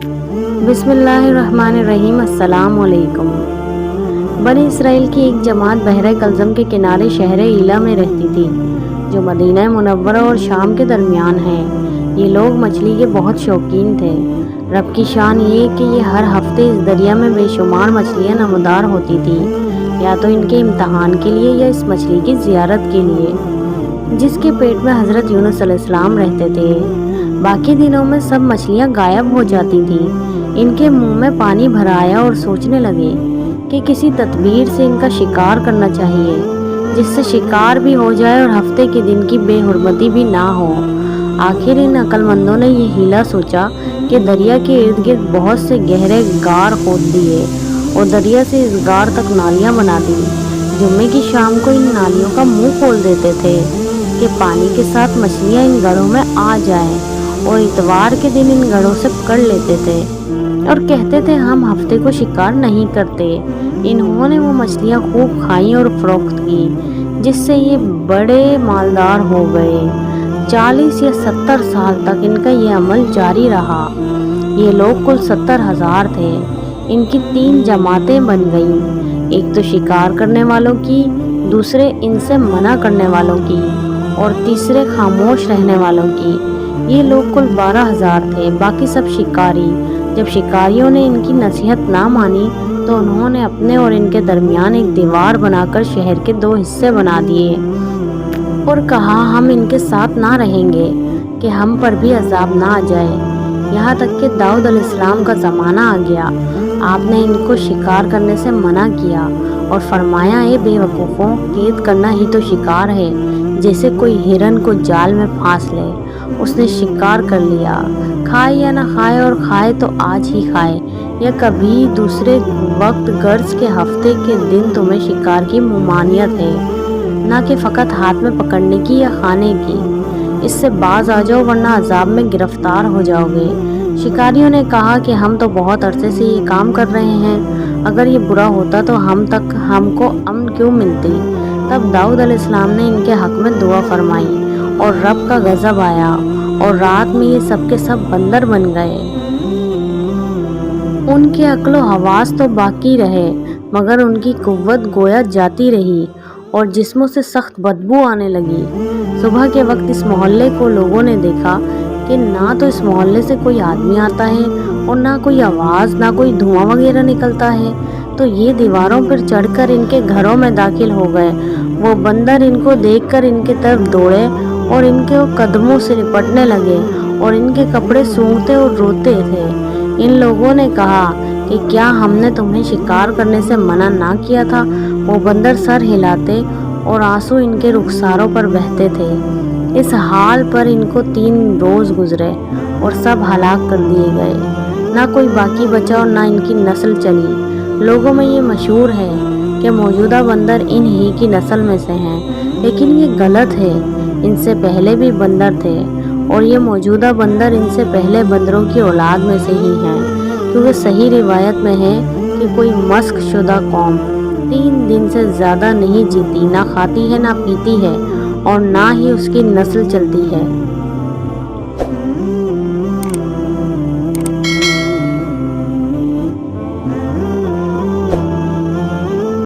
बिस्मिल्लाहिर्रहमानिर्रहीम। अस्सलाम वालेकुम। बनी इसराइल की एक जमात बहरे कलज़म के किनारे शहर ईला में रहती थी, जो मदीना मुनव्वरा और शाम के दरमियान है। ये लोग मछली के बहुत शौकीन थे। रब की शान ये कि ये हर हफ्ते इस दरिया में बेशुमार मछलियाँ नमदार होती थी, या तो इनके इम्तहान के लिए या इस मछली की ज़ियारत के लिए, जिसके पेट में हज़रत यूनुस अलैहिस्सलाम रहते थे। बाकी दिनों में सब मछलियाँ गायब हो जाती थीं। इनके मुंह में पानी भर आया और सोचने लगे कि किसी तदबीर से इनका शिकार करना चाहिए, जिससे शिकार भी हो जाए और हफ्ते के दिन की बेहुरमती भी ना हो। आखिर इन अक्लमंदों ने ये हीला सोचा कि दरिया के इर्द गिर्द बहुत से गहरे गार खोद दिए और दरिया से इस गार तक नालियाँ बना दी। जुम्मे की शाम को इन नालियों का मुंह खोल देते थे कि पानी के साथ मछलियाँ इन गढ़ों में आ जाएं, और इतवार के दिन इन गढ़ों से पकड़ लेते थे और कहते थे हम हफ्ते को शिकार नहीं करते। इन्होंने वो मछलियाँ खूब खाई और फरोख्त की, जिससे ये बड़े मालदार हो गए। 40 या 70 साल तक इनका ये अमल जारी रहा। ये लोग कुल 70,000 थे। इनकी 3 जमातें बन गईं, एक तो शिकार करने वालों की, दूसरे इनसे मना करने वालों की, और तीसरे खामोश रहने वालों की। ये लोग कुल 12,000 थे, बाकी सब शिकारी। जब शिकारियों ने इनकी नसीहत ना मानी तो उन्होंने अपने और इनके दरमियान एक दीवार बनाकर शहर के 2 हिस्से बना दिए और कहा हम इनके साथ ना रहेंगे कि हम पर भी अजाब ना आ जाए। यहाँ तक कि दाऊद अलैहिस्सलाम का ज़माना आ गया। आपने इनको शिकार करने से मना किया और फरमाया, ए बेवकूफ़ों, कैद करना ही तो शिकार है। जैसे कोई हिरन को जाल में फांस ले, उसने शिकार कर लिया, खाए या ना खाए, और खाए तो आज ही खाए या कभी दूसरे वक्त। गर्ज के हफ्ते के दिन तुम्हें शिकार की मुमानियत है, ना कि फ़कत हाथ में पकड़ने की या खाने की। इससे बाज आ जाओ वरना अजाब में गिरफ्तार हो जाओगे। शिकारियों ने कहा कि हम तो बहुत अरसे से ये काम कर रहे हैं, अगर ये बुरा होता तो हमको अमन क्यों मिलती। तब दाऊद अलैहिस्सलाम ने इनके हक में दुआ फरमाई और रब का गज़ब आया और रात में ये सब के सब बंदर बन गए। उनके अक्लो हवास तो बाकी रहे, मगर उनकी कुव्वत गोया जाती रही और जिस्मों से सख्त बदबू आने लगी। सुबह के वक्त इस मोहल्ले को लोगों ने देखा कि ना तो इस मोहल्ले से कोई आदमी आता है और ना कोई आवाज़, ना कोई धुआं वगैरह निकलता है। तो ये दीवारों पर चढ़कर इनके घरों में दाखिल हो गए। वो बंदर इनको देखकर इनके तरफ दौड़े और इनके कदमों से लिपटने लगे और इनके कपड़े सूंघते और रोते थे। इन लोगों ने कहा कि क्या हमने तुम्हें शिकार करने से मना ना किया था। वो बंदर सर हिलाते और आंसू इनके रुखसारों पर बहते थे। इस हाल पर इनको 3 रोज़ गुजरे और सब हलाक कर दिए गए। ना कोई बाकी बचा और ना इनकी नस्ल चली। लोगों में ये मशहूर है कि मौजूदा बंदर इन ही की नस्ल में से हैं, लेकिन ये गलत है। इनसे पहले भी बंदर थे और ये मौजूदा बंदर इनसे पहले बंदरों की औलाद में से ही हैं, क्योंकि सही रिवायत में है कि कोई मस्क शुदा कौम 3 दिन से ज़्यादा नहीं जीती, ना खाती है ना पीती है और ना ही उसकी नस्ल चलती है।